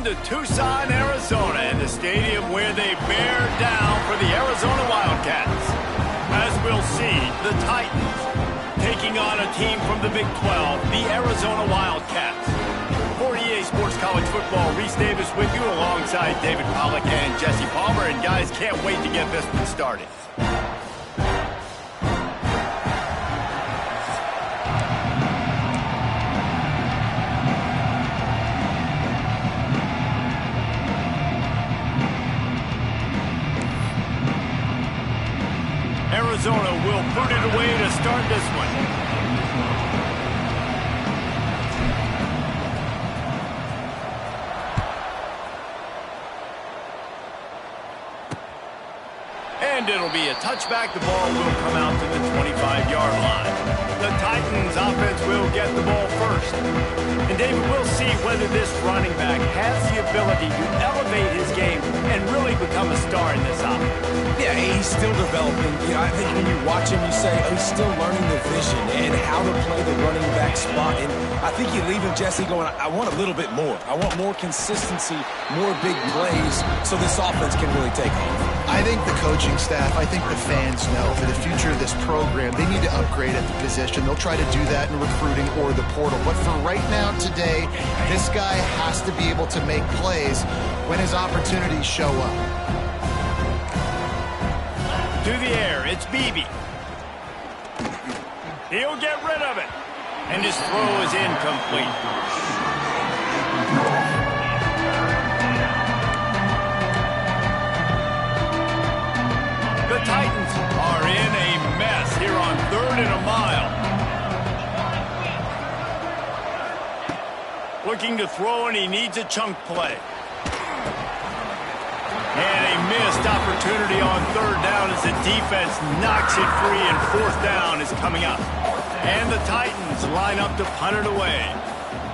Welcome to Tucson, Arizona, and the stadium where they bear down for the Arizona Wildcats. As we'll see, the Titans taking on a team from the Big 12, the Arizona Wildcats. For EA Sports College Football, Reese Davis with you alongside David Pollack and Jesse Palmer. And guys, can't wait to get this one started. Arizona will put it away to start this one. And it'll be a touchback. The ball will come out to the 25-yard line. The Titans offense will get the ball first. And David, we'll see whether this running back has the ability to elevate his game and really become a star in this offense. Yeah, he's still developing. You know, I think when you watch him, you say, oh, he's still learning the vision and how to play the running back spot. And I think you leave him, Jesse, going, I want a little bit more. I want more consistency, more big plays, so this offense can really take off. I think the coaching staff, I think the fans know for the future of this program, they need to upgrade at the position. They'll try to do that in recruiting or the portal. But for right now, today, this guy has to be able to make plays when his opportunities show up. To the air, it's Beebe. He'll get rid of it. And his throw is incomplete. The Titans are in a mess here on 3rd and a mile. Looking to throw, and he needs a chunk play. And a missed opportunity on 3rd down as the defense knocks it free, and 4th down is coming up. And the Titans line up to punt it away.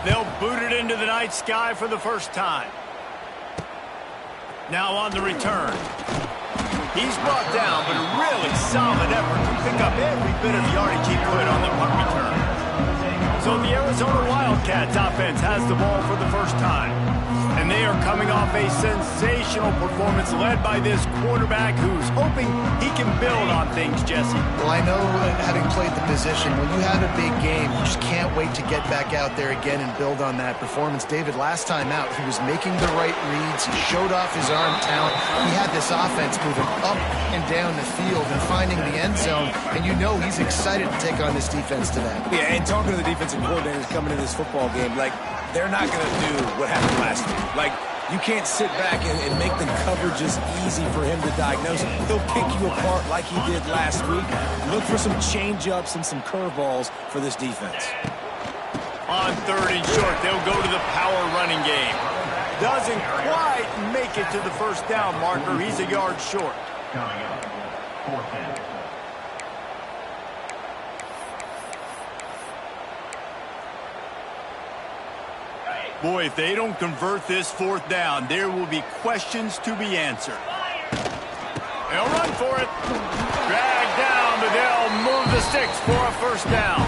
They'll boot it into the night sky for the first time. Now on the return. He's brought down, but a really solid effort to pick up every bit of yardage he could on the punt return. So the Arizona Wildcats offense has the ball for the first time. And they are coming off a sensational performance led by this quarterback who's hoping he can build on things, Jesse. Well, I know having played the position, when you have a big game, you just can't wait to get back out there again and build on that performance. David, last time out, he was making the right reads. He showed off his arm talent. He had this offense moving up and down the field and finding the end zone. And you know he's excited to take on this defense today. Yeah, and talking to the defensive coordinators coming in this football game, like, they're not going to do what happened last week. Like, you can't sit back and make the coverages easy for him to diagnose. He'll pick you apart like he did last week. Look for some change-ups and some curveballs for this defense. On 3rd and short, they'll go to the power running game. Doesn't quite make it to the 1st down marker. He's a yard short. Coming up, 4th down. Boy, if they don't convert this 4th down, there will be questions to be answered. They'll run for it. Drag down, but they'll move the sticks for a 1st down.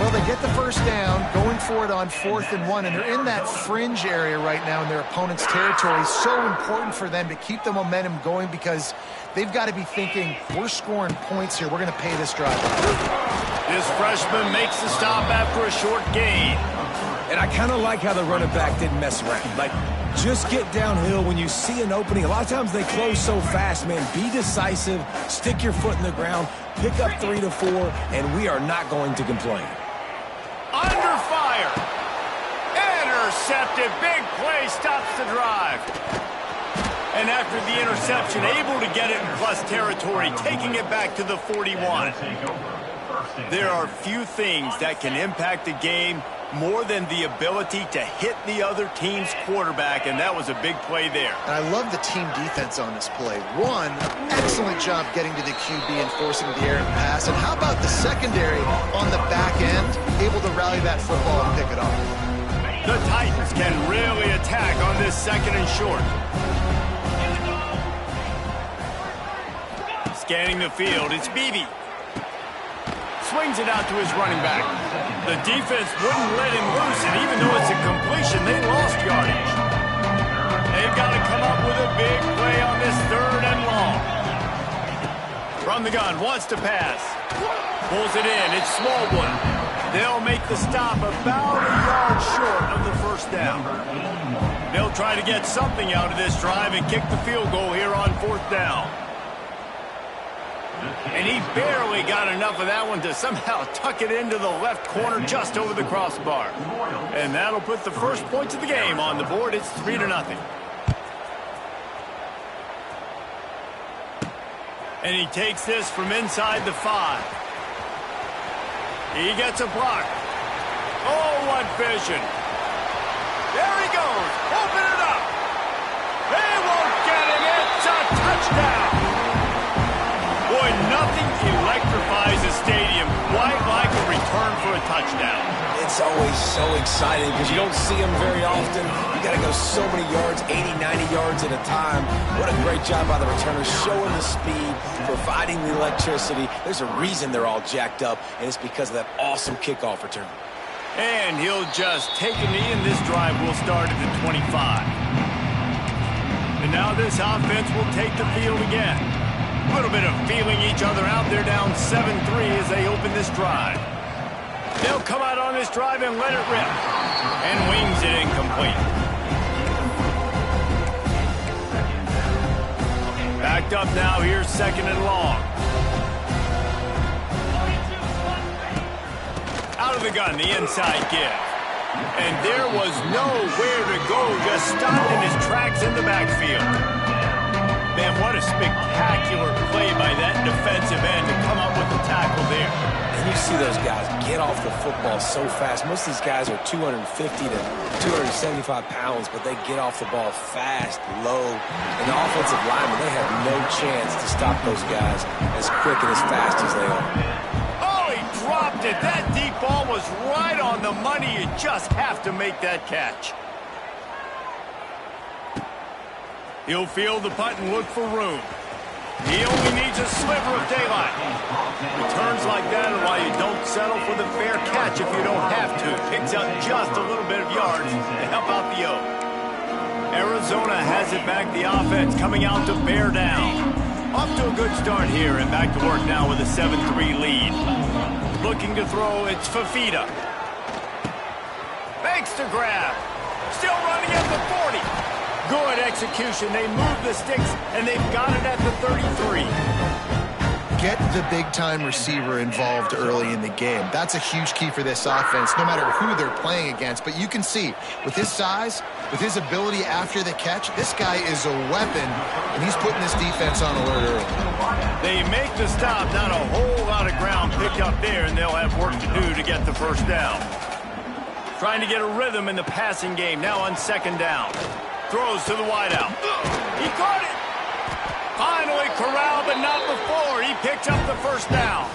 Well, they get the 1st down, going for it on 4th and 1, and they're in that fringe area right now in their opponent's territory. So important for them to keep the momentum going because they've got to be thinking, we're scoring points here. We're going to pay this drive. This freshman makes the stop after a short gain. And I kind of like how the running back didn't mess around. Like, just get downhill when you see an opening. A lot of times they close so fast, man. Be decisive, stick your foot in the ground, pick up 3 to 4, and we are not going to complain. Under fire. Intercepted. Big play stops the drive. And after the interception, able to get it in plus territory, taking it back to the 41. There are few things that can impact a game more than the ability to hit the other team's quarterback, and that was a big play there. And I love the team defense on this play. One, excellent job getting to the QB and forcing the errant pass. And how about the secondary on the back end, able to rally that football and pick it off? The Titans can really attack on this 2nd and short. Scanning the field, it's Beebe. Swings it out to his running back. The defense wouldn't let him loose, and even though it's a completion, they lost yardage. the gun, wants to pass. Pulls it in, it's Smallwood. They'll make the stop about a yard short of the first down. They'll try to get something out of this drive and kick the field goal here on 4th down. And he barely got enough of that one to somehow tuck it into the left corner just over the crossbar. And that'll put the first points of the game on the board. It's 3-0. And he takes this from inside the 5. He gets a block. Oh, what vision. There he goes. Open it up. They won't get him. It's a touchdown. Boy, nothing electrifies a stadium quite like a return for a touchdown. It's always so exciting because you don't see them very often. You got to go so many yards, 80, 90 yards at a time. What a great job by the returners, showing the speed, providing the electricity. There's a reason they're all jacked up, and it's because of that awesome kickoff return. And he'll just take a knee, and this drive will start at the 25. And now this offense will take the field again. A little bit of feeling each other out. They're down 7-3 as they open this drive. They'll come out on this drive and let it rip. And wings it incomplete. Backed up now. Here's 2nd and long. Out of the gun, the inside give. And there was nowhere to go. Just stopped in his tracks in the backfield. Man, what a spectacular play by that defensive end to come up with the tackle there. And you see those guys get off the football so fast. Most of these guys are 250 to 275 pounds, but they get off the ball fast, low. And the offensive linemen, they have no chance to stop those guys as quick and as fast as they are. Oh, he dropped it. That deep ball was right on the money. You just have to make that catch. He'll field the punt and look for room. He only needs a sliver of daylight. Returns like that are why you don't settle for the fair catch if you don't have to. Picks up just a little bit of yards to help out the O. Arizona has it back. The offense coming out to bear down. Off to a good start here and back to work now with a 7-3 lead. Looking to throw, it's Fafita. Makes the grab. Still running at the 40. Good execution. They move the sticks, and they've got it at the 33. Get the big-time receiver involved early in the game. That's a huge key for this offense, no matter who they're playing against. But you can see, with his size, with his ability after the catch, this guy is a weapon, and he's putting this defense on alert early. They make the stop. Not a whole lot of ground picked up there, and they'll have work to do to get the first down. Trying to get a rhythm in the passing game, now on 2nd down. Throws to the wideout. He caught it. Finally corralled, but not before. He picked up the first down.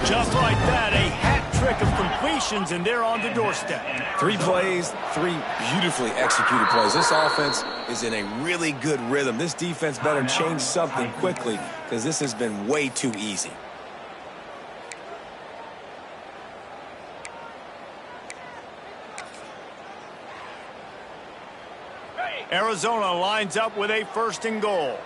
Just like that, a hat trick of completions, and they're on the doorstep. 3 plays, 3 beautifully executed plays. This offense is in a really good rhythm. This defense better change something quickly because this has been way too easy. Arizona lines up with a 1st and goal.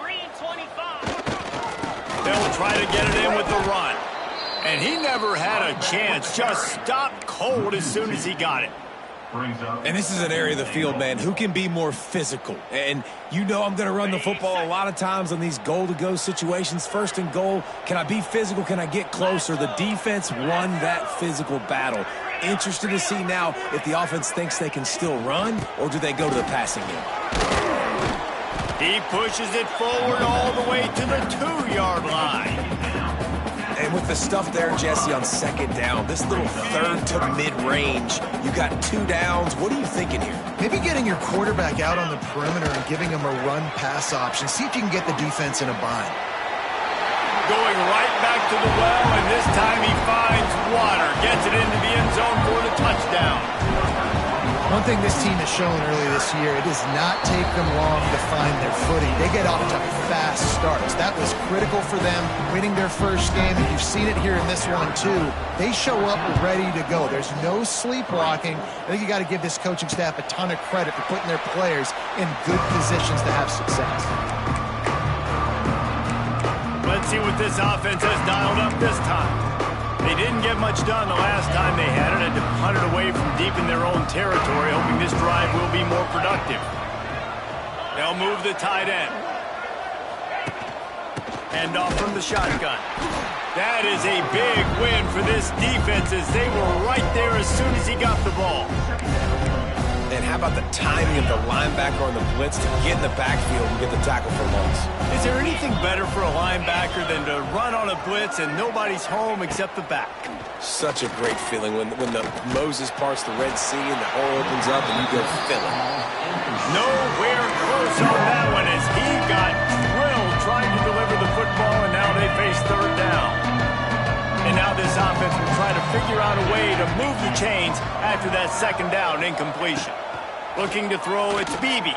3 and 25. They'll try to get it in with the run. And he never had a chance. Just stopped cold as soon as he got it. And this is an area of the field, man, who can be more physical. And you know I'm going to run the football a lot of times on these goal-to-go situations. 1st and goal, can I be physical? Can I get closer? The defense won that physical battle. Interested to see now if the offense thinks they can still run, or do they go to the passing game? He pushes it forward all the way to the 2-yard line. And with the stuff there, Jesse, on 2nd down, this little 3rd to mid-range, you got 2 downs. What are you thinking here? Maybe getting your quarterback out on the perimeter and giving him a run-pass option. See if you can get the defense in a bind. Going right back to the well, and this time he finds water. Gets it into the end zone for the touchdown. One thing this team has shown early this year, it does not take them long to find their footing. They get off to fast starts. That was critical for them, winning their first game, and you've seen it here in this one too. They show up ready to go. There's no sleepwalking. I think you got to give this coaching staff a ton of credit for putting their players in good positions to have success. see what this offense has dialed up this time. They didn't get much done the last time they had it, and to punt it away from deep in their own territory, hoping this drive will be more productive. They'll move the tight end. Hand off from the shotgun. That is a big win for this defense as they were right there as soon as he got the ball. And how about the timing of the linebacker on the blitz to get in the backfield and get the tackle for loss? Is there anything better for a linebacker than to run on a blitz and nobody's home except the back? Such a great feeling when the Moses parts the Red Sea and the hole opens up and you go fill it. Nowhere close on that one as he got drilled trying to deliver the football, and now they face third down. And now this offense will try to figure out a way to move the chains after that second down incompletion. Looking to throw, it's Beebe.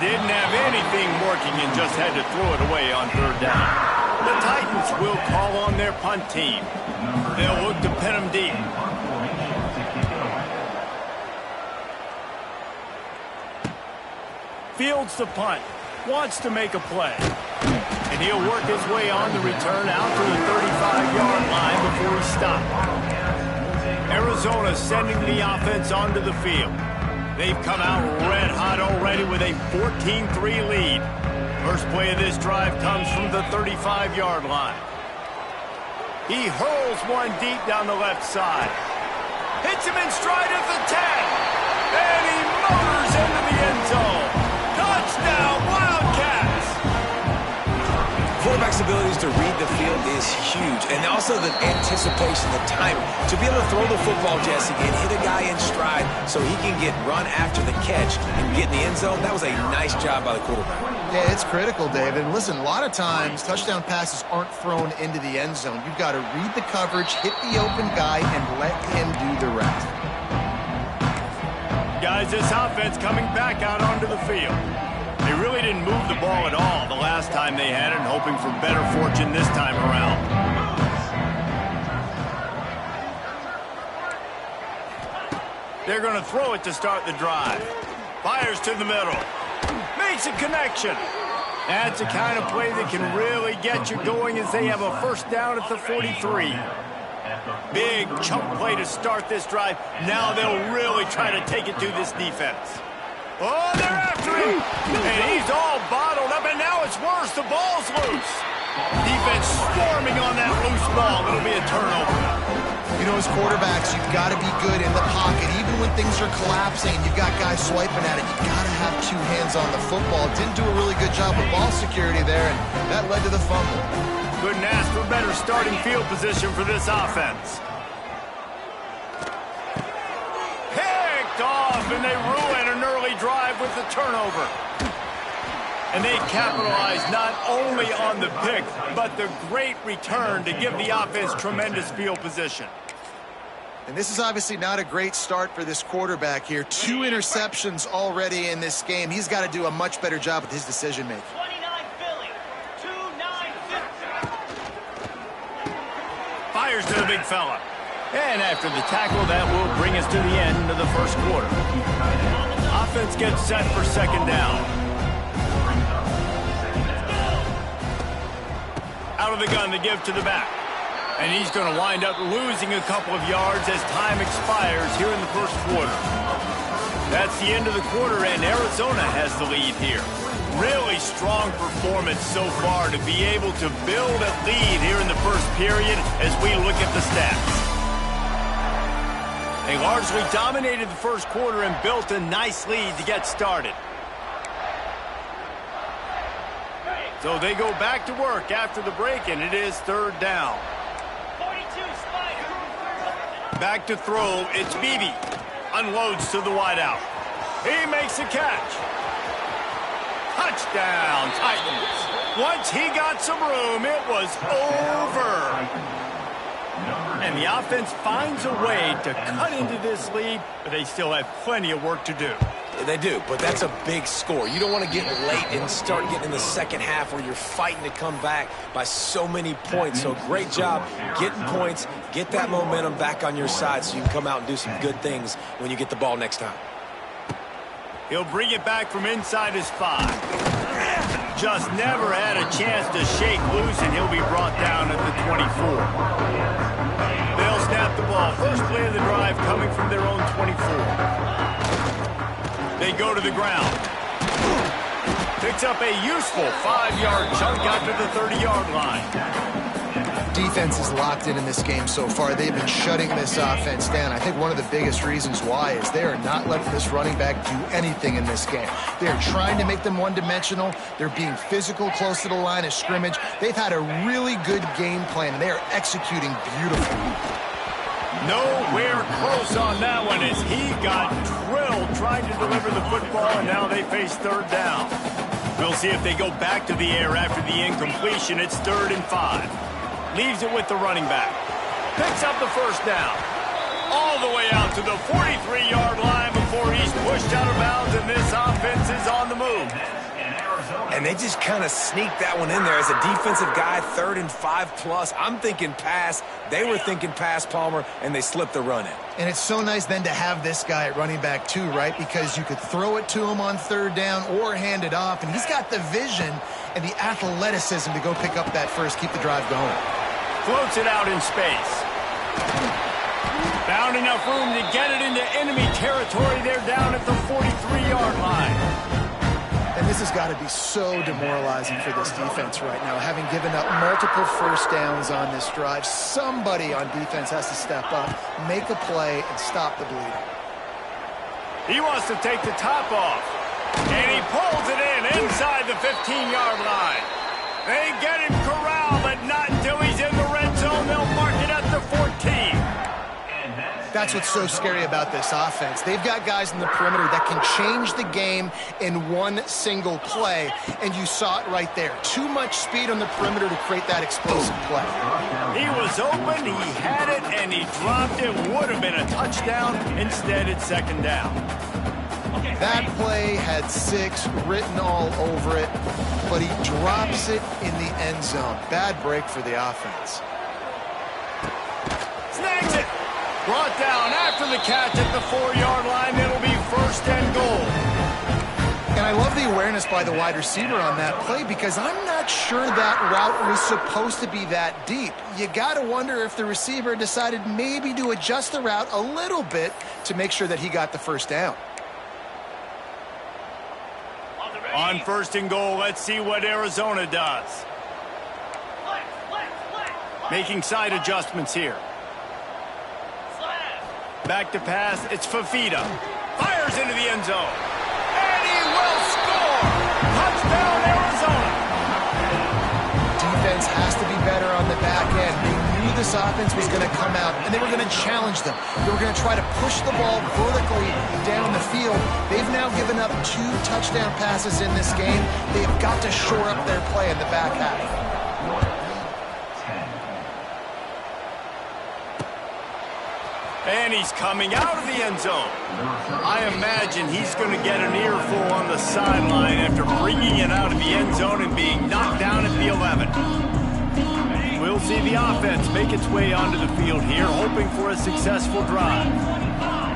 Didn't have anything working and just had to throw it away on third down. The Titans will call on their punt team. They'll look to pin them deep. Fields the punt. Wants to make a play. And he'll work his way on the return out to the 35-yard line before he stopped. Arizona sending the offense onto the field. They've come out red hot already with a 14-3 lead. First play of this drive comes from the 35-yard line. He hurls one deep down the left side. Hits him in stride at the 10. And he motors into the end zone. Touchdown, Wildcats! Quarterback's abilities to read the field is huge. And also the anticipation, the timing. To be able to throw the football, Jesse, and hit a guy in stride so he can get run after the catch and get in the end zone, that was a nice job by the quarterback. Yeah, it's critical, David. And listen, a lot of times touchdown passes aren't thrown into the end zone. You've got to read the coverage, hit the open guy, and let him do the rest. Guys, this offense coming back out onto the field. They really didn't move the ball at all the last time they had it, and hoping for better fortune this time around. They're going to throw it to start the drive. Fires to the middle. Makes a connection. That's the kind of play that can really get you going as they have a first down at the 43. Big chunk play to start this drive. Now they'll really try to take it to this defense. Oh, they're after him. And he's all bottled up, and now it's worse. The ball's loose. Defense swarming on that loose ball. It'll be a turnover. You know, as quarterbacks, you've got to be good in the pocket. Even when things are collapsing, you've got guys swiping at it. You've got to have two hands on the football. Didn't do a really good job of ball security there, and that led to the fumble. Couldn't ask for better starting field position for this offense. Picked off, and they ruin an early drive with the turnover. And they capitalize not only on the pick, but the great return to give the offense tremendous field position. And this is obviously not a great start for this quarterback here. 2 interceptions already in this game. He's got to do a much better job with his decision-making. 29 Philly, 2-9 Fires to the big fella. And after the tackle, that will bring us to the end of the first quarter. Offense gets set for second down. Out of the gun to give to the back. And he's going to wind up losing a couple of yards as time expires here in the first quarter. That's the end of the quarter, and Arizona has the lead here. Really strong performance so far to be able to build a lead here in the first period as we look at the stats. They largely dominated the first quarter and built a nice lead to get started. So they go back to work after the break, and it is third down. 42 Spider. Back to throw, it's Beebe. Unloads to the wideout. He makes a catch. Touchdown, Titans. Once he got some room, it was over. And the offense finds a way to cut into this lead, but they still have plenty of work to do. They do, but that's a big score. You don't want to get late and start getting in the second half where you're fighting to come back by so many points. So great job getting points, get that momentum back on your side so you can come out and do some good things when you get the ball next time. He'll bring it back from inside his 5. just never had a chance to shake loose, and he'll be brought down at the 24. They'll snap the ball. First play of the drive coming from their own 24. They go to the ground. Picks up a useful 5-yard chunk after the 30-yard line. Defense is locked in this game so far. They've been shutting this offense down. I think one of the biggest reasons why is they are not letting this running back do anything in this game. They're trying to make them one-dimensional. They're being physical close to the line of scrimmage. They've had a really good game plan, and they are executing beautifully. Nowhere close on that one as he got drilled trying to deliver the football, and now they face third down. We'll see if they go back to the air after the incompletion. It's 3rd and 5. Leaves it with the running back. Picks up the first down. All the way out to the 43-yard line before he's pushed out of bounds, and this offense is on the move. And they just kind of sneaked that one in there as a defensive guy, 3rd and 5+. I'm thinking pass. They were thinking pass, Palmer, and they slipped the run in. And it's so nice then to have this guy at running back too, right? Because you could throw it to him on 3rd down or hand it off, and he's got the vision and the athleticism to go pick up that first, keep the drive going. Floats it out in space. Found enough room to get it into enemy territory. They're down at the 43-yard line. And this has got to be so demoralizing for this defense right now. Having given up multiple first downs on this drive, somebody on defense has to step up, make a play, and stop the bleeding. He wants to take the top off. And he pulls it in inside the 15-yard line. They get him corralled, but not until he's in the red zone. They'll mark it at the 14. That's what's so scary about this offense. They've got guys in the perimeter that can change the game in one single play, and you saw it right there. Too much speed on the perimeter to create that explosive play. He was open, he had it, and he dropped it. Would have been a touchdown. Instead, it's 2nd down. That play had 6 written all over it, but he drops it in the end zone. Bad break for the offense. Snags it. Brought down after the catch at the 4-yard line. It'll be 1st and goal. And I love the awareness by the wide receiver on that play because I'm not sure that route was supposed to be that deep. You got to wonder if the receiver decided maybe to adjust the route a little bit to make sure that he got the first down. On 1st and goal, let's see what Arizona does. Making side adjustments here. Back to pass, it's Fafita. Fires into the end zone. And he will score! Touchdown, Arizona! Defense has to be better on the back end. They knew this offense was going to come out, and they were going to challenge them. They were going to try to push the ball vertically down the field. They've now given up 2 touchdown passes in this game. They've got to shore up their play in the back half. And he's coming out of the end zone. I imagine he's going to get an earful on the sideline after bringing it out of the end zone and being knocked down at the 11. We'll see the offense make its way onto the field here, hoping for a successful drive.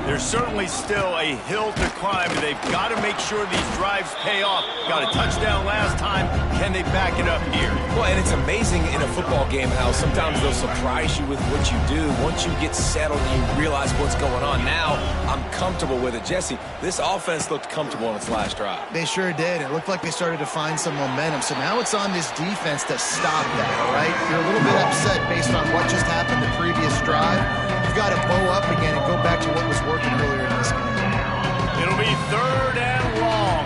There's certainly still a hill to climb, but they've got to make sure these drives pay off. Got a touchdown last time. Can they back it up here? Well, and it's amazing in a football game how sometimes they'll surprise you with what you do. Once you get settled and you realize what's going on, now I'm comfortable with it. Jesse, this offense looked comfortable on its last drive. They sure did. It looked like they started to find some momentum. So now it's on this defense to stop that, all right? You're a little bit upset based on what just happened the previous drive. You've got to bow up again and go back to what was working earlier in this game. It'll be 3rd and long.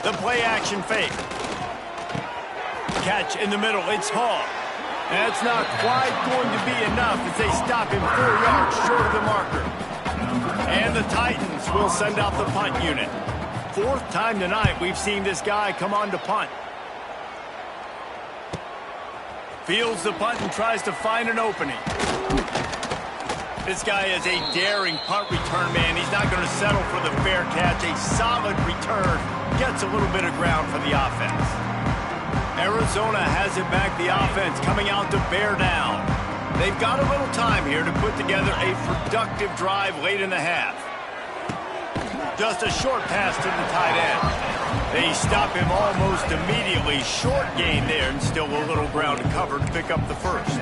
The play action fake. Catch in the middle. It's Hall. That's not quite going to be enough as they stop him 4 yards short of the marker. And the Titans will send out the punt unit. 4th time tonight we've seen this guy come on to punt. Fields the punt and tries to find an opening. This guy is a daring punt return man. He's not going to settle for the fair catch. A solid return. Gets a little bit of ground for the offense. Arizona has it back. The offense coming out to bear down. They've got a little time here to put together a productive drive late in the half. Just a short pass to the tight end. They stop him almost immediately. Short gain there, and still a little ground to cover to pick up the first.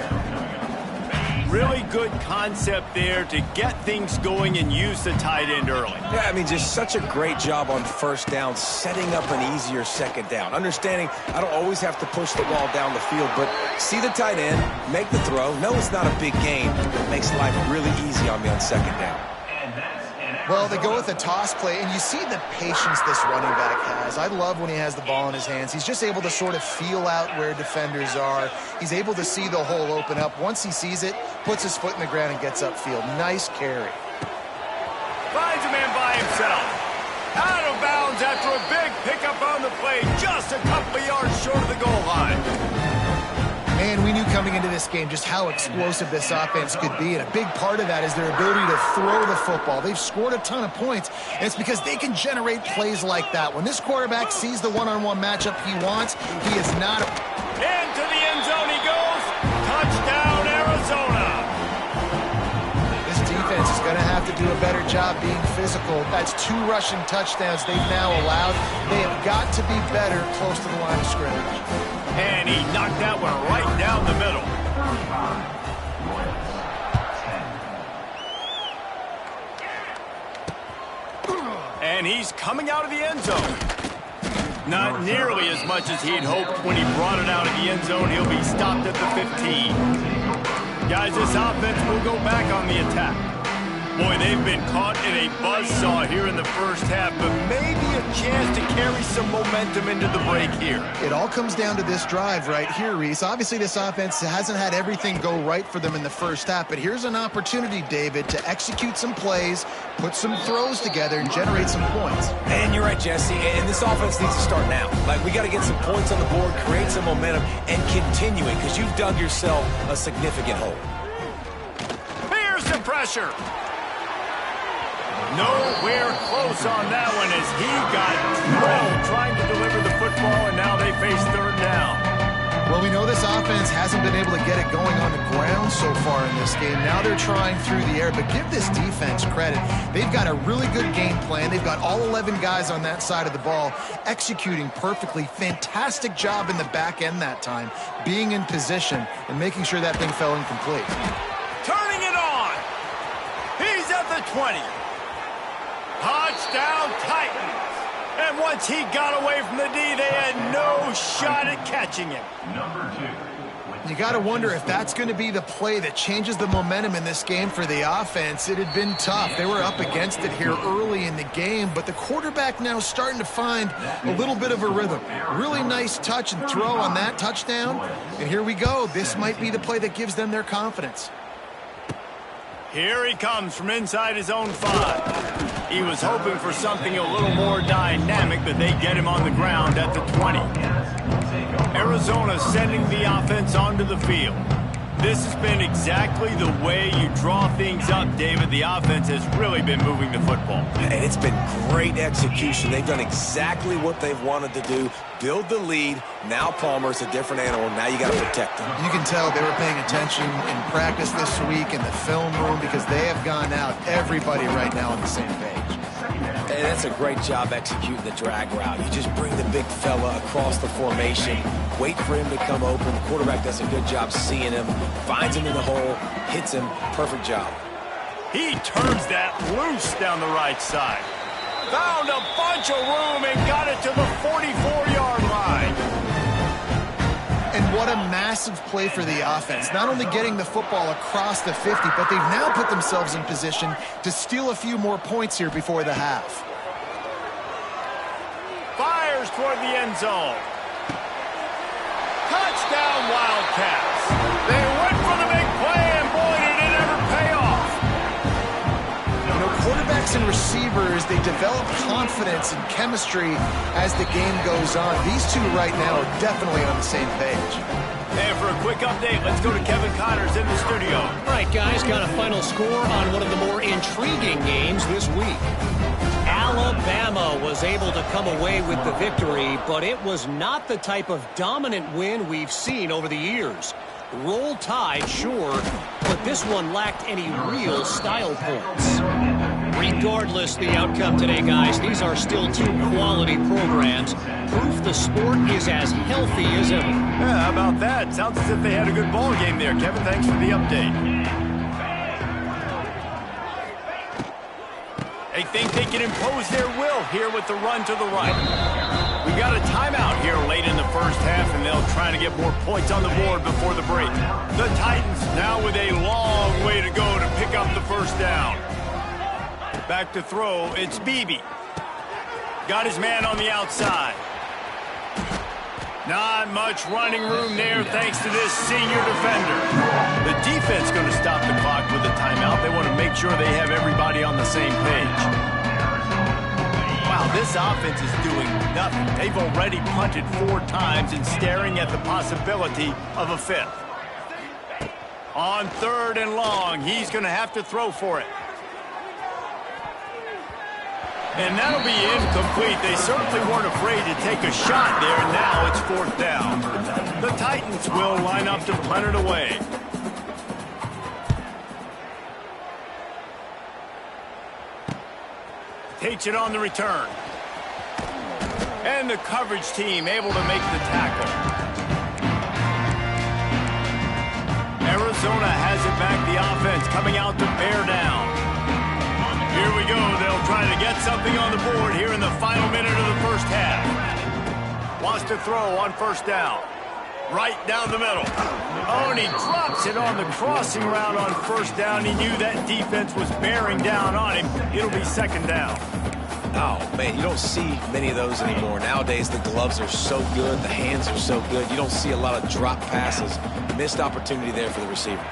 Really good concept there to get things going and use the tight end early. Yeah, I mean, just such a great job on first down, setting up an easier second down. Understanding I don't always have to push the ball down the field, but see the tight end, make the throw. No, it's not a big gain. It makes life really easy on me on second down. Well, they go with a toss play, and you see the patience this running back has. I love when he has the ball in his hands. He's just able to sort of feel out where defenders are. He's able to see the hole open up. Once he sees it, puts his foot in the ground and gets upfield. Nice carry. Finds a man by himself. Out of bounds after a big pickup on the play, just a couple of yards short of the goal line. Man, we knew coming into this game just how explosive this offense could be, and a big part of that is their ability to throw the football. They've scored a ton of points, and it's because they can generate plays like that. When this quarterback sees the one-on-one matchup he wants, he is not... Into the end zone he goes. Touchdown, Arizona. This defense is going to have to do a better job being physical. That's 2 rushing touchdowns they've now allowed. They have got to be better close to the line of scrimmage. And he knocked that one right down the middle. And he's coming out of the end zone. Not nearly as much as he'd hoped when he brought it out of the end zone. He'll be stopped at the 15. Guys, this offense will go back on the attack. Boy, they've been caught in a buzzsaw here in the first half, but maybe a chance to carry some momentum into the break here. It all comes down to this drive right here, Reese. Obviously, this offense hasn't had everything go right for them in the first half, but here's an opportunity, David, to execute some plays, put some throws together, and generate some points. And you're right, Jesse, and this offense needs to start now. Like, we got to get some points on the board, create some momentum, and continue it, because you've dug yourself a significant hole. Here's the pressure. Nowhere close on that one as he got trying to deliver the football, and now they face third down. Well, we know this offense hasn't been able to get it going on the ground so far in this game. Now they're trying through the air, but give this defense credit. They've got a really good game plan. They've got all 11 guys on that side of the ball executing perfectly. Fantastic job in the back end that time, being in position and making sure that thing fell incomplete. Turning it on. He's at the 20. Touchdown, Titans. And once he got away from the D, they had no shot at catching him. Number 2. You got to wonder if that's going to be the play that changes the momentum in this game for the offense. It had been tough. They were up against it here early in the game, but the quarterback now starting to find a little bit of a rhythm. Really nice touch and throw on that touchdown. And here we go. This might be the play that gives them their confidence. Here he comes from inside his own 5. He was hoping for something a little more dynamic, but they get him on the ground at the 20. Arizona sending the offense onto the field. This has been exactly the way you draw things up, David. The offense has really been moving the football. And it's been great execution. They've done exactly what they've wanted to do. Build the lead. Now Palmer's a different animal. Now you got to protect him. You can tell they were paying attention in practice this week in the film room because they have gone out, everybody right now on the same page. Hey, that's a great job executing the drag route. You just bring the big fella across the formation, wait for him to come open. The quarterback does a good job seeing him, finds him in the hole, hits him. Perfect job. He turns that loose down the right side. Found a bunch of room and got it to the 44-yard line. And what a massive play for the offense. Not only getting the football across the 50, but they've now put themselves in position to steal a few more points here before the half. Fires toward the end zone. Touchdown, Wildcats. They went for the big play, and boy, did it ever pay off. You know, quarterbacks and receivers, they develop confidence and chemistry as the game goes on. These two right now are definitely on the same page. And for a quick update, let's go to Kevin Connors in the studio. All right, guys, got a final score on one of the more intriguing games this week. Alabama was able to come away with the victory, but it was not the type of dominant win we've seen over the years. Roll Tide, sure, but this one lacked any real style points. Regardless the outcome today, guys, these are still two quality programs. Proof the sport is as healthy as ever. Yeah, how about that? Sounds as if they had a good ball game there, Kevin. Thanks for the update. They think they can impose their will here with the run to the right. We got a timeout here late in the first half, and they'll try to get more points on the board before the break. The Titans now with a long way to go to pick up the first down. Back to throw, it's Beebe. Got his man on the outside. Not much running room there thanks to this senior defender. The defense going to stop the clock with a timeout. They want to make sure they have everybody on the same page. Wow, this offense is doing nothing. They've already punted 4 times and staring at the possibility of a 5th. On 3rd and long, he's going to have to throw for it. And that'll be incomplete. They certainly weren't afraid to take a shot there, and now it's 4th down. The Titans will line up to punt it away. Takes it on the return. And the coverage team able to make the tackle. Arizona has it back, the offense coming out to bear down. Here we go. They'll try to get something on the board here in the final minute of the first half. Wants to throw on 1st down. Right down the middle. Oh, and he drops it on the crossing route on 1st down. He knew that defense was bearing down on him. It'll be 2nd down. Oh, man, you don't see many of those anymore. Nowadays, the gloves are so good. The hands are so good. You don't see a lot of drop passes. Missed opportunity there for the receiver.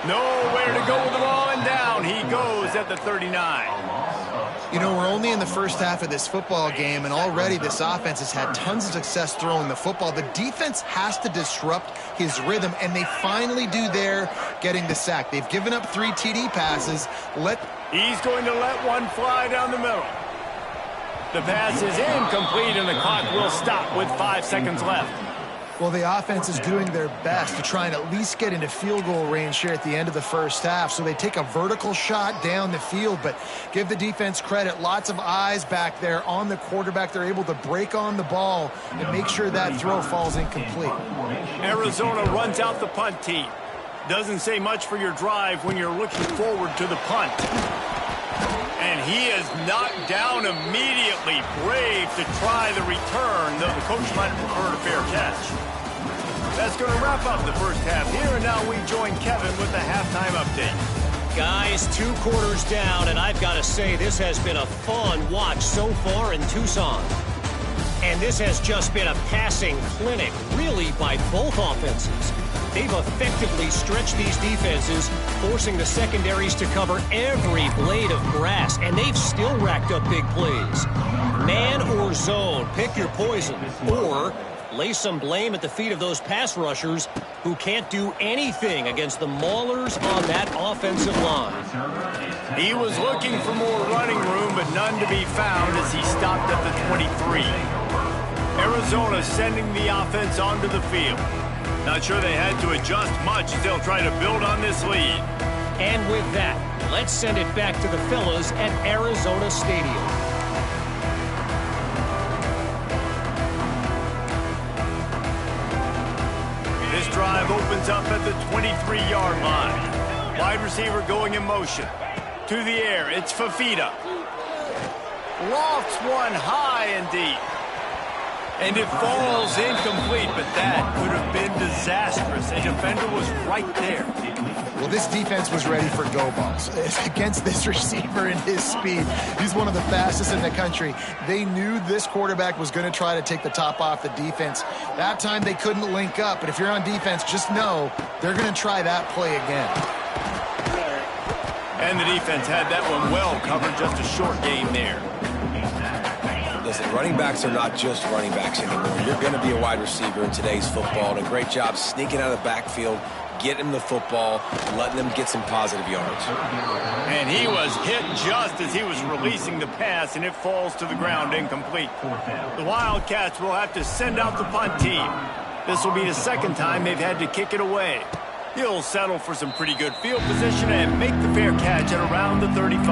Nowhere to go with the ball, and down he goes at the 39. You know, we're only in the first half of this football game, and already this offense has had tons of success throwing the football. The defense has to disrupt his rhythm, and they finally do there, getting the sack. They've given up 3 TD passes. He's going to let one fly down the middle. The pass is incomplete, and the clock will stop with 5 seconds left. Well, the offense is doing their best to try and at least get into field goal range here at the end of the first half. So they take a vertical shot down the field, but give the defense credit. Lots of eyes back there on the quarterback. They're able to break on the ball and make sure that throw falls incomplete. Arizona runs out the punt team. Doesn't say much for your drive when you're looking forward to the punt. And he is knocked down immediately. Brave to try the return, though the coach might have preferred a fair catch. That's going to wrap up the first half here, and now we join Kevin with the halftime update. Guys, 2 quarters down, and I've got to say this has been a fun watch so far in Tucson. And this has just been a passing clinic, really, by both offenses. They've effectively stretched these defenses, forcing the secondaries to cover every blade of grass, and they've still racked up big plays. Man or zone, pick your poison, or lay some blame at the feet of those pass rushers who can't do anything against the maulers on that offensive line. He was looking for more running room, but none to be found as he stopped at the 23. Arizona sending the offense onto the field. Not sure they had to adjust much as they'll try to build on this lead. And with that, let's send it back to the fellas at Arizona Stadium. This drive opens up at the 23-yard line. Wide receiver going in motion. To the air, it's Fafita. Lofts one high and deep. And it falls incomplete, but that could have been disastrous. A defender was right there. Well, this defense was ready for go balls. Against this receiver and his speed, he's one of the fastest in the country. They knew this quarterback was going to try to take the top off the defense. That time they couldn't link up, but if you're on defense, just know they're going to try that play again. And the defense had that one well covered, just a short game there. Listen, running backs are not just running backs anymore. You're going to be a wide receiver in today's football, and a great job sneaking out of the backfield, getting the football, letting them get some positive yards. And he was hit just as he was releasing the pass, and it falls to the ground incomplete. The Wildcats will have to send out the punt team. This will be the second time they've had to kick it away. He'll settle for some pretty good field position and make the fair catch at around the 35.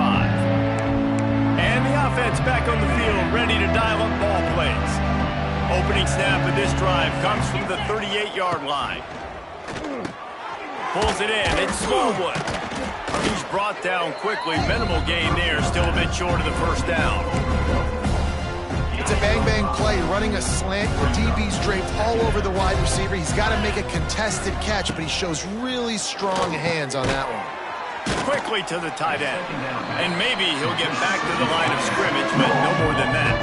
And the offense back on the field, ready to dial up ball plays. Opening snap of this drive comes from the 38-yard line. Pulls it in. It's Smallwood. He's brought down quickly. Minimal gain there. Still a bit short of the first down. It's a bang-bang play, running a slant. The DB's draped all over the wide receiver. He's got to make a contested catch, but he shows really strong hands on that one. Quickly to the tight end. And maybe he'll get back to the line of scrimmage, but no more than that.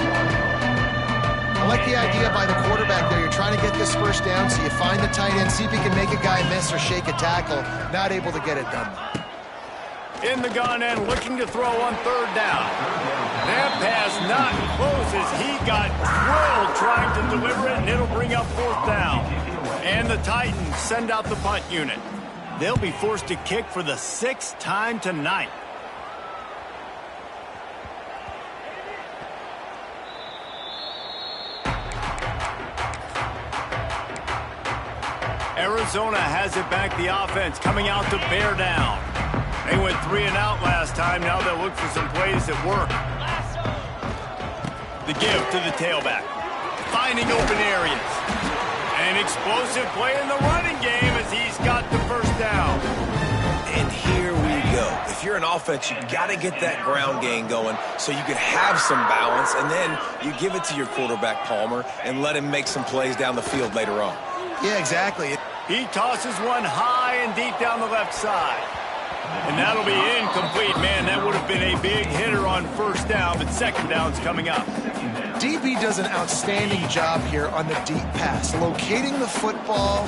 I like the idea by the quarterback there. You're trying to get this first down, so you find the tight end, see if he can make a guy miss or shake a tackle. Not able to get it done. In the gun end, looking to throw on third down. That pass not close as he got drilled trying to deliver it, and it'll bring up fourth down. And the Titans send out the punt unit. They'll be forced to kick for the 6th time tonight. Arizona has it back, the offense coming out to bear down. They went 3 and out last time. Now they'll look for some plays that work. The give to the tailback. Finding open areas. An explosive play in the running game as he's got the first down. And here we go. If you're an offense, you've got to get that ground game going so you can have some balance, and then you give it to your quarterback, Palmer, and let him make some plays down the field later on. Yeah, exactly. He tosses one high and deep down the left side. And that'll be incomplete. Man, that would have been a big hitter on first down, but second down's coming up. DB does an outstanding job here on the deep pass. Locating the football,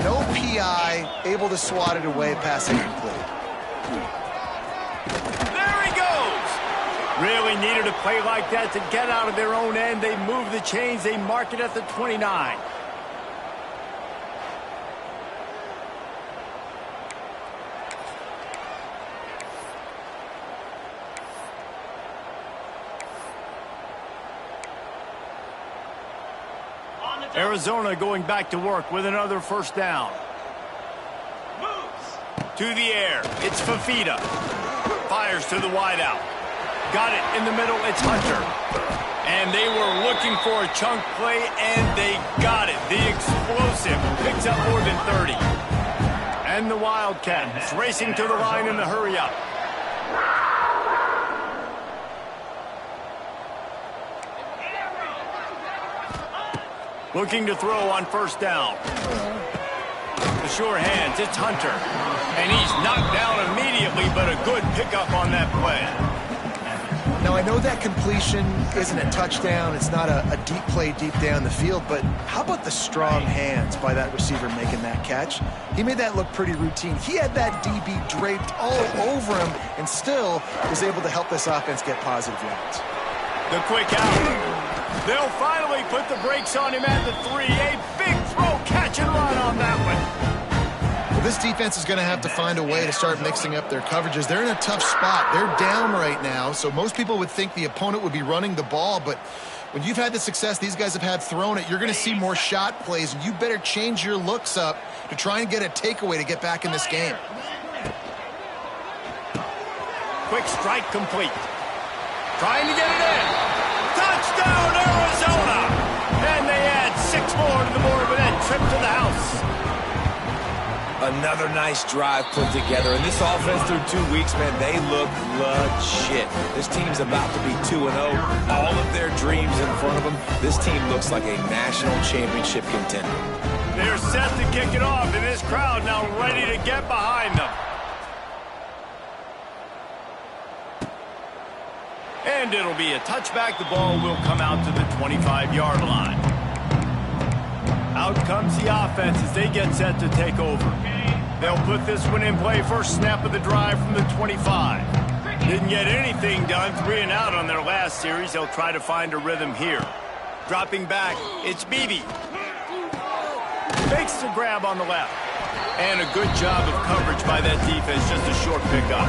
no PI, able to swat it away, pass incomplete. There he goes! Really needed a play like that to get out of their own end. They move the chains. They mark it at the 29. Arizona going back to work with another first down. Moves. To the air. It's Fafita. Fires to the wideout. Got it in the middle. It's Hunter. And they were looking for a chunk play, and they got it. The explosive picks up more than 30. And the Wildcats racing to the line in the hurry-up. Looking to throw on first down. The sure hands, it's Hunter. And he's knocked down immediately, but a good pickup on that play. Now, I know that completion isn't a touchdown. It's not a deep play deep down the field, but how about the strong hands by that receiver making that catch? He made that look pretty routine. He had that DB draped all over him and still was able to help this offense get positive yards. The quick out. They'll finally put the brakes on him at the 3. A big throw, catch and run on that one. Well, this defense is going to have to find a way to start mixing up their coverages. They're in a tough spot. They're down right now, so most people would think the opponent would be running the ball, but when you've had the success these guys have had throwing it, you're going to see more shot plays, and you better change your looks up to try and get a takeaway to get back in this game. Quick strike complete. Trying to get it in. Touchdown, Arizona! And they add 6 more to the board with that trip to the house. Another nice drive put together. And this offense through 2 weeks, man, they look legit. This team's about to be 2-0. All of their dreams in front of them. This team looks like a national championship contender. They're set to kick it off, and this crowd now ready to get behind them. And it'll be a touchback. The ball will come out to the 25-yard line. Out comes the offense as they get set to take over. They'll put this one in play. First snap of the drive from the 25. Didn't get anything done. 3 and out on their last series. They'll try to find a rhythm here. Dropping back, it's Beebe. Makes the grab on the left. And a good job of coverage by that defense. Just a short pickup.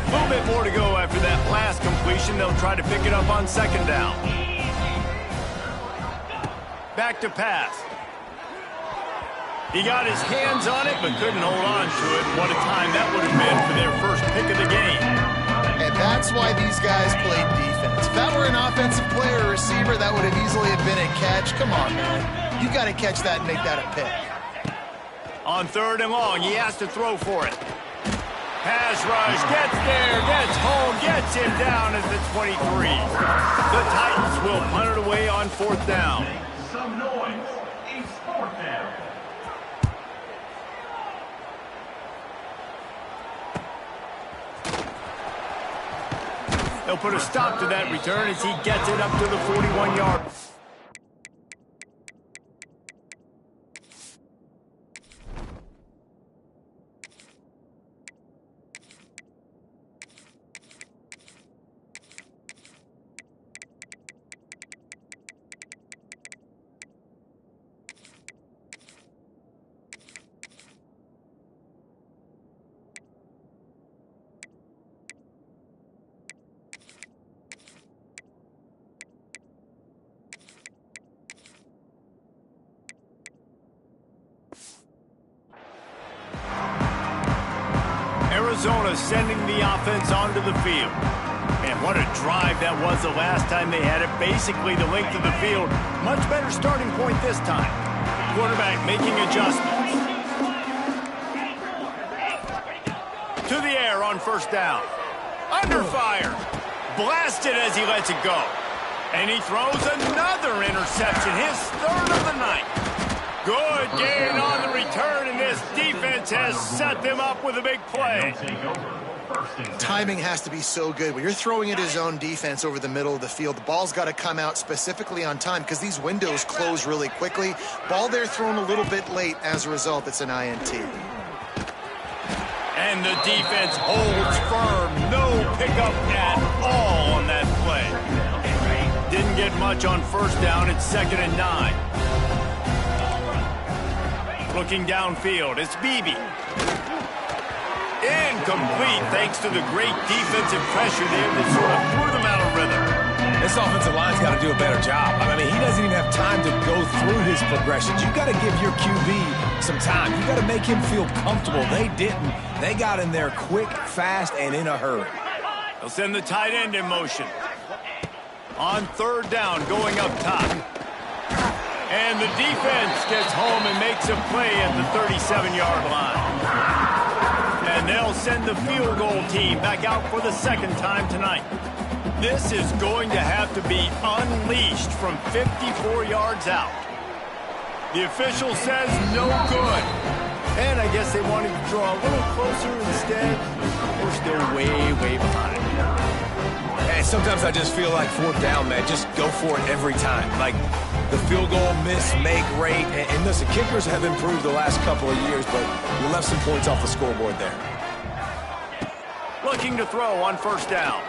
A little bit more to go after that last completion. They'll try to pick it up on second down. back to pass. He got his hands on it, but couldn't hold on to it. What a time that would have been for their first pick of the game. And that's why these guys played defense. If that were an offensive player or receiver, that would have easily have been a catch. Come on, man. You got to catch that and make that a pick. On 3rd and long, he has to throw for it. Pass rush, gets there, gets home, gets him down at the 23. The Titans will punt it away on 4th down. Some noise. It's 4th down. They'll put a stop to that return as he gets it up to the 41-yard. Zona sending the offense onto the field. And what a drive that was the last time they had it. Basically the length of the field. Much better starting point this time. Quarterback making adjustments. To the air on 1st down. Under fire. Blasted as he lets it go. And he throws another interception. His 3rd of the night. Good gain on the return, and this defense has set them up with a big play. Timing has to be so good. When you're throwing at his own defense over the middle of the field, the ball's got to come out specifically on time because these windows close really quickly. Ball there thrown a little bit late. As a result, it's an INT. And the defense holds firm. No pickup at all on that play. Didn't get much on 1st down. It's 2nd and 9. Looking downfield, it's Beebe. Incomplete thanks to the great defensive pressure there that sort of threw them out of rhythm. This offensive line's got to do a better job. I mean, he doesn't even have time to go through his progressions. You got to give your QB some time. You got to make him feel comfortable. They didn't. They got in there quick, fast, and in a hurry. They'll send the tight end in motion. On 3rd down, going up top. And the defense gets home and makes a play at the 37-yard line. And they'll send the field goal team back out for the 2nd time tonight. This is going to have to be unleashed from 54 yards out. The official says no good. And I guess they wanted to draw a little closer instead. We're still way, way behind. And sometimes I just feel like 4th down, man. Just go for it every time. Like, the field goal miss-make rate. And listen, kickers have improved the last couple of years, but you left some points off the scoreboard there. Looking to throw on 1st down.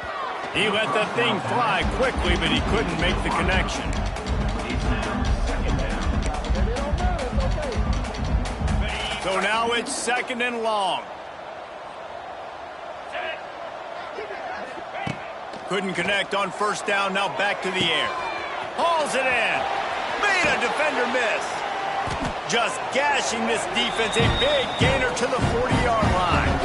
He let that thing fly quickly, but he couldn't make the connection. So now it's 2nd and long. Couldn't connect on 1st down, now back to the air. Hauls it in. Made a defender miss. Just gashing this defense. A big gainer to the 40-yard line.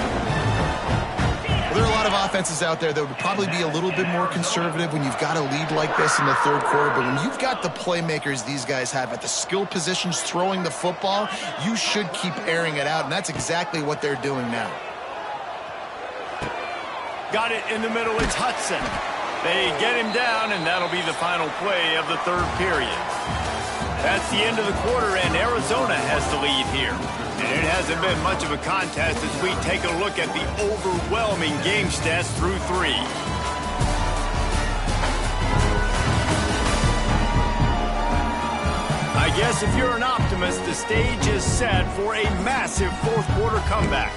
Well, there are a lot of offenses out there that would probably be a little bit more conservative when you've got a lead like this in the 3rd quarter. But when you've got the playmakers these guys have at the skill positions throwing the football, you should keep airing it out. And that's exactly what they're doing now. Got it in the middle. It's Hudson. They get him down, and that'll be the final play of the 3rd period. That's the end of the quarter, and Arizona has the lead here. And it hasn't been much of a contest as we take a look at the overwhelming game stats through 3. I guess if you're an optimist, the stage is set for a massive 4th quarter comeback.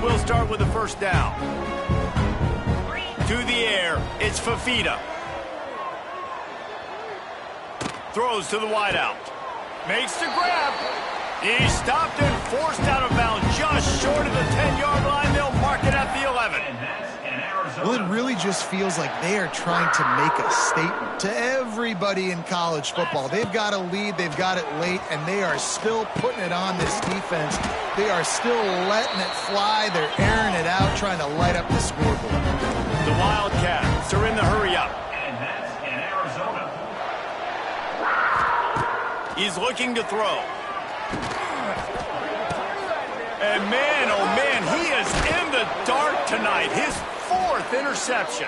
We'll start with the 1st down. To the air, it's Fafita. Throws to the wideout. Makes the grab. He's stopped and forced out of bounds just short of the 10-yard line. They'll mark just feels like they are trying to make a statement to everybody in college football. They've got a lead, they've got it late, and they are still putting it on this defense. They are still letting it fly. They're airing it out, trying to light up the scoreboard. The Wildcats are in the hurry-up. And that's in Arizona. He's looking to throw. And man, oh man, he is in the dark tonight. His 4th interception.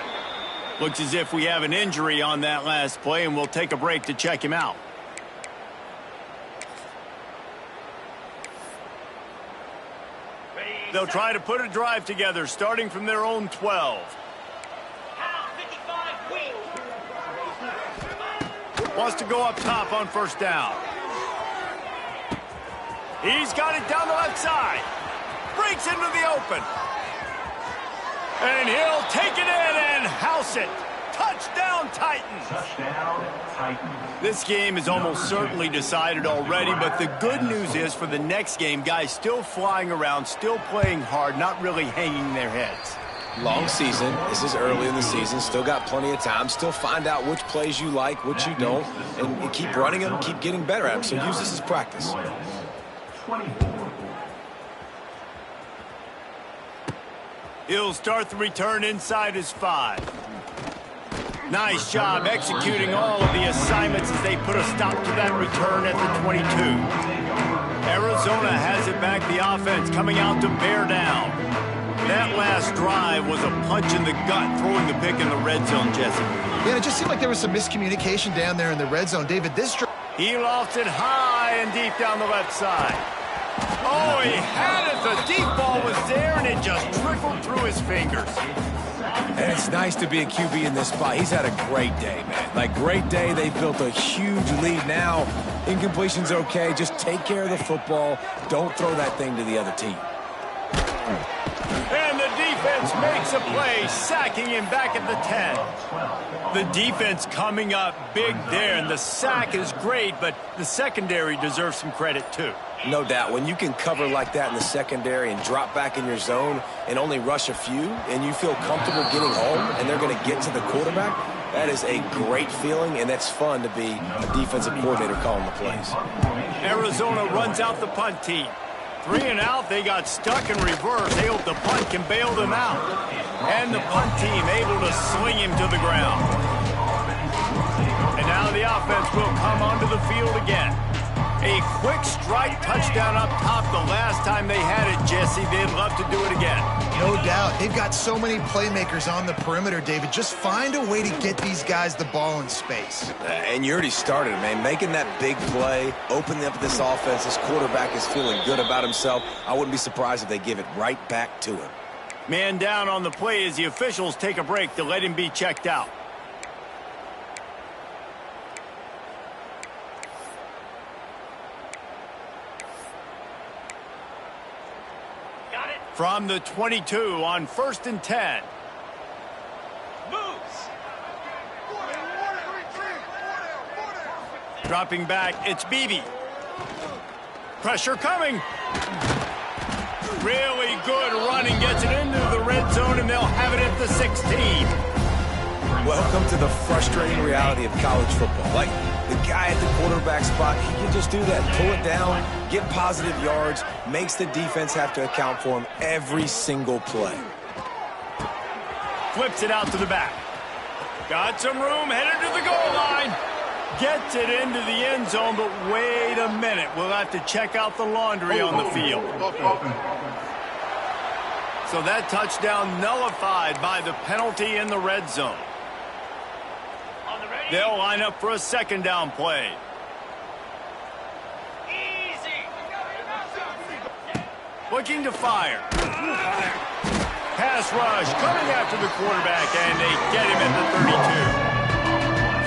Looks as if we have an injury on that last play, and we'll take a break to check him out. They'll try to put a drive together, starting from their own 12. Wants to go up top on first down. He's got it down the left side. Breaks into the open. And he'll take it in and house it. Touchdown, Titans. Touchdown, Titans. This game is almost certainly decided already, but the good news is for the next game, guys still flying around, still playing hard, not really hanging their heads. Long season. This is early in the season. Still got plenty of time. Still find out which plays you like, which you don't, and keep running them, keep getting better at them. So use this as practice. 24. He'll start the return inside his 5. Nice job executing all of the assignments as they put a stop to that return at the 22. Arizona has it back, the offense coming out to bear down. That last drive was a punch in the gut, throwing the pick in the red zone, Jesse. Yeah, it just seemed like there was some miscommunication down there in the red zone. David, this drive... He lofted high and deep down the left side. Oh, he had it. The deep ball was there, and it just trickled through his fingers. And it's nice to be a QB in this spot. He's had a great day, man. Like, great day. They built a huge lead now. Incompletion's okay. Just take care of the football. Don't throw that thing to the other team. And the defense makes a play, sacking him back at the 10. The defense coming up big there, and the sack is great, but the secondary deserves some credit too. No doubt. When you can cover like that in the secondary and drop back in your zone and only rush a few, and you feel comfortable getting home and they're going to get to the quarterback, that is a great feeling, and that's fun to be a defensive coordinator calling the plays. Arizona runs out the punt team. 3 and out, they got stuck in reverse. They hope the punt can bail them out. And the punt team able to sling him to the ground. And now the offense will come onto the field again. A quick strike touchdown up top the last time they had it, Jesse. They'd love to do it again. No doubt. They've got so many playmakers on the perimeter, David. Just find a way to get these guys the ball in space. And you already started, man. Making that big play, opening up this offense. This quarterback is feeling good about himself. I wouldn't be surprised if they give it right back to him. Man down on the play as the officials take a break to let him be checked out. From the 22 on 1st and 10. Moves. Dropping back, it's Beebe. Pressure coming. Really good running, gets it into the red zone, and they'll have it at the 16. Welcome to the frustrating reality of college football. Like, the guy at the quarterback spot, he can just do that. Pull it down, get positive yards, makes the defense have to account for him every single play. Flips it out to the back. Got some room, headed to the goal line. Gets it into the end zone, but wait a minute. We'll have to check out the laundry on the field. So that touchdown nullified by the penalty in the red zone. They'll line up for a second down play. Easy. Looking to fire. Pass rush coming after the quarterback, and they get him at the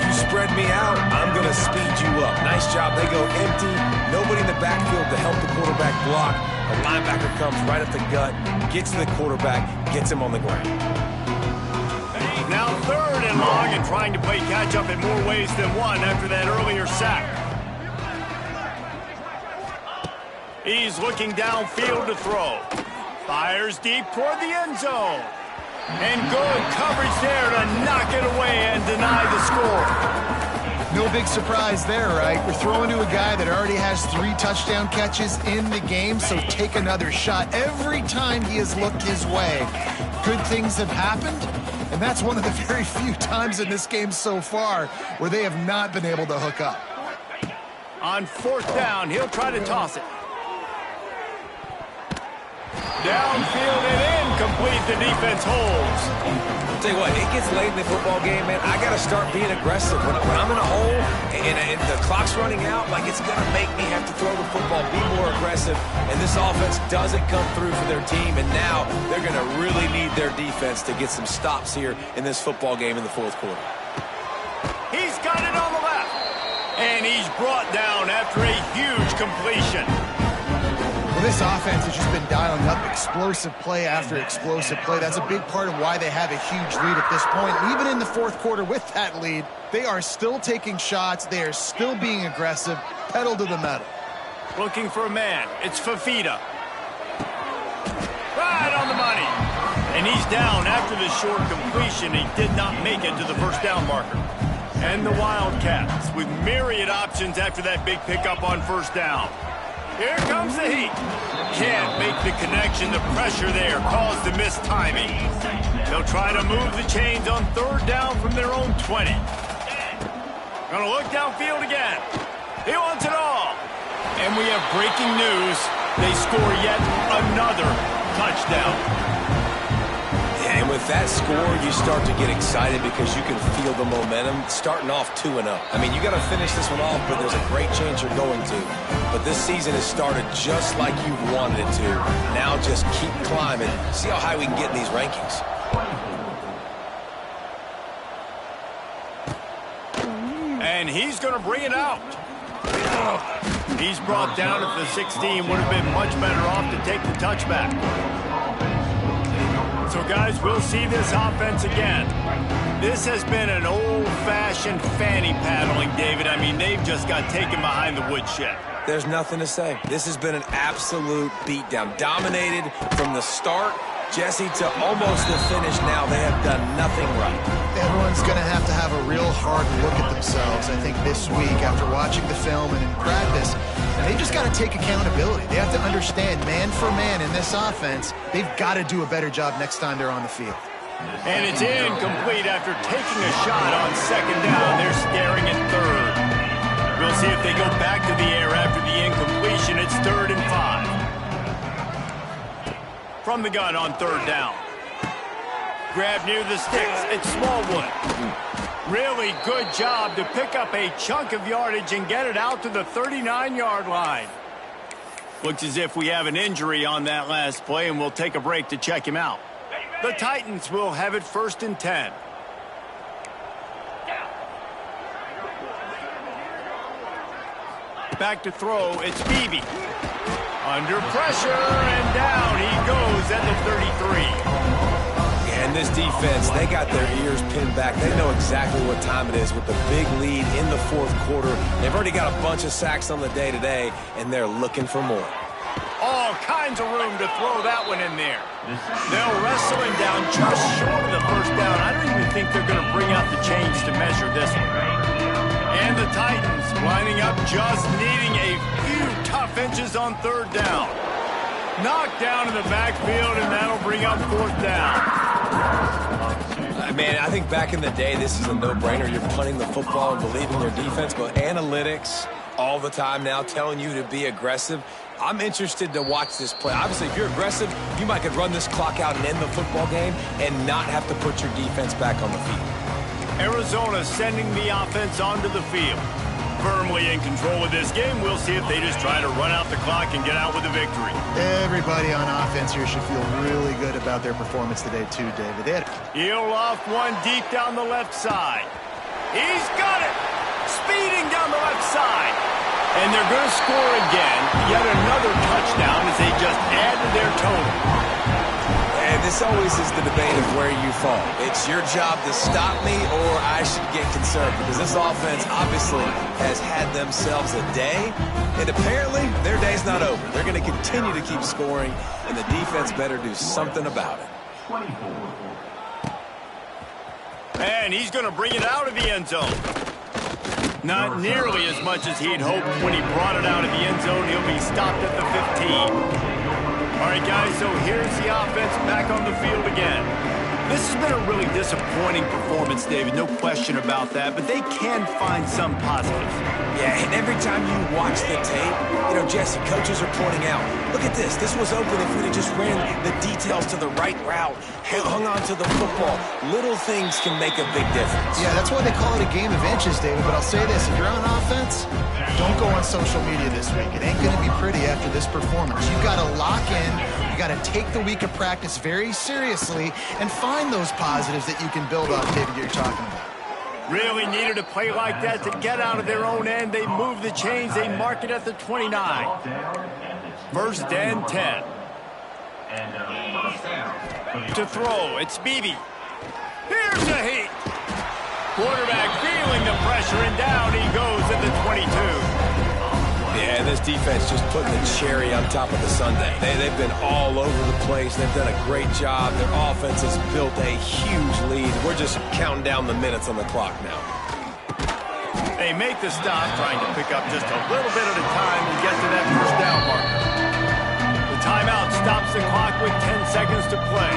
32. You spread me out, I'm going to speed you up. Nice job. They go empty. Nobody in the backfield to help the quarterback block. The linebacker comes right up the gut, gets to the quarterback, gets him on the ground. Now 3rd and long, and trying to play catch-up in more ways than one after that earlier sack. He's looking downfield to throw. Fires deep toward the end zone. And good coverage there to knock it away and deny the score. No big surprise there, right? We're throwing to a guy that already has 3 touchdown catches in the game, so take another shot every time he has looked his way. Good things have happened, and that's one of the very few times in this game so far where they have not been able to hook up. On 4th down, he'll try to toss it. Downfield and incomplete. The defense holds. I'll tell you what, it gets late in the football game, man. I got to start being aggressive. When I'm in a hole and the clock's running out, like, it's going to make me have to throw the football, be more aggressive. And this offense doesn't come through for their team, and now they're going to really need their defense to get some stops here in this football game in the 4th quarter. He's got it on the left. And he's brought down after a huge completion. Well, this offense has just been dialing up explosive play after explosive play. That's a big part of why they have a huge lead at this point. Even in the 4th quarter with that lead, they are still taking shots. They are still being aggressive, pedal to the metal. Looking for a man. It's Fafita. Right on the money. And he's down after the short completion. He did not make it to the 1st down marker. And the Wildcats with myriad options after that big pickup on 1st down. Here comes the heat. Can't make the connection. The pressure there caused the missed timing. They'll try to move the chains on 3rd down from their own 20. Gonna look downfield again. He wants it all. And we have breaking news. They score yet another touchdown. And with that score, you start to get excited because you can feel the momentum starting off 2-0. I mean, you got to finish this one off, but there's a great chance you're going to. But this season has started just like you wanted it to. Now just keep climbing. See how high we can get in these rankings. And he's going to bring it out. He's brought down at the 16. Would have been much better off to take the touchback. So, guys, we'll see this offense again. This has been an old-fashioned fanny paddling, David. I mean, they've just got taken behind the woodshed. There's nothing to say. This has been an absolute beatdown. Dominated from the start, Jesse, to almost the finish now. They have done nothing right. Everyone's going to have a real hard look at themselves, I think, this week after watching the film and in practice. They just got to take accountability. They have to understand, man for man in this offense, they've got to do a better job next time they're on the field. And it's incomplete after taking a shot on 2nd down. They're staring at 3rd. We'll see if they go back to the air after the incompletion. It's 3rd and 5. From the gun on 3rd down. Grab near the sticks. It's Smallwood. Really good job to pick up a chunk of yardage and get it out to the 39-yard line. Looks as if we have an injury on that last play, and we'll take a break to check him out. The Titans will have it 1st and 10. Back to throw, it's Beebe. Under pressure, and down he goes at the 33. And this defense, they got their ears pinned back. They know exactly what time it is with the big lead in the 4th quarter. They've already got a bunch of sacks on the day today, and they're looking for more. All kinds of room to throw that one in there. They'll wrestle him down just short of the 1st down. I don't even think they're going to bring out the chains to measure this one. And the Titans lining up, just needing a few tough inches on 3rd down. Knocked down in the backfield, and that'll bring up 4th down. Man, I think back in the day, this is a no-brainer. You're punting the football and believing your defense, but analytics all the time now telling you to be aggressive. I'm interested to watch this play. Obviously, if you're aggressive, you might could run this clock out and end the football game and not have to put your defense back on the field. Arizona sending the offense onto the field. Firmly in control of this game. We'll see if they just try to run out the clock and get out with a victory. Everybody on offense here should feel really good about their performance today, too, David. He'll off one deep down the left side. He's got it! Speeding down the left side. And they're going to score again. Yet another touchdown as they just add to their total. And this always is the debate of where you fall. It's your job to stop me, or I should get concerned, because this offense obviously has had themselves a day, and apparently their day's not over. They're going to continue to keep scoring, and the defense better do something about it. 24. And he's going to bring it out of the end zone. Not nearly as much as he'd hoped when he brought it out of the end zone. He'll be stopped at the 15. All right, guys, so here's the offense back on the field again. This has been a really disappointing performance, David, no question about that, but they can find some positives. Yeah, and every time you watch the tape, Jesse, coaches are pointing out, look at this. This was open if we'd have just ran the details to the right route, hung on to the football. Little things can make a big difference. Yeah, that's why they call it a game of inches, David. But I'll say this, if you're on offense, don't go on social media this week. It ain't going to be pretty after this performance. You've got to lock in. You got to take the week of practice very seriously and find those positives that you can build on, David, you're talking about. Really needed a play like that to get out of their own end. They move the chains. They mark it at the 29. First and 10. To throw, it's Beebe. Here's the heat. Quarterback feeling the pressure, and down he goes at the 22. Yeah, this defense just putting the cherry on top of the sundae. They've been all over the place. They've done a great job. Their offense has built a huge lead. We're just counting down the minutes on the clock now. They make the stop, trying to pick up just a little bit at a time to get to that first down marker. The timeout stops the clock with 10 seconds to play.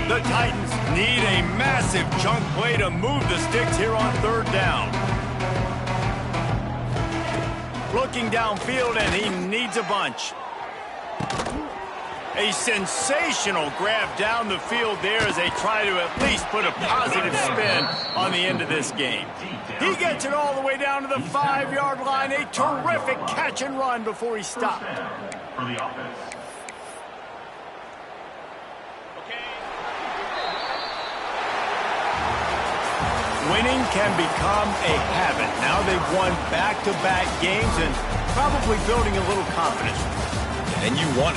The Titans need a massive chunk play to move the sticks here on third down. Looking downfield, and he needs a bunch. A sensational grab down the field there as they try to at least put a positive spin on the end of this game. He gets it all the way down to the 5-yard line. A terrific catch and run before he stopped. For the offense. Winning can become a habit. Now they've won back-to-back games and probably building a little confidence. And you want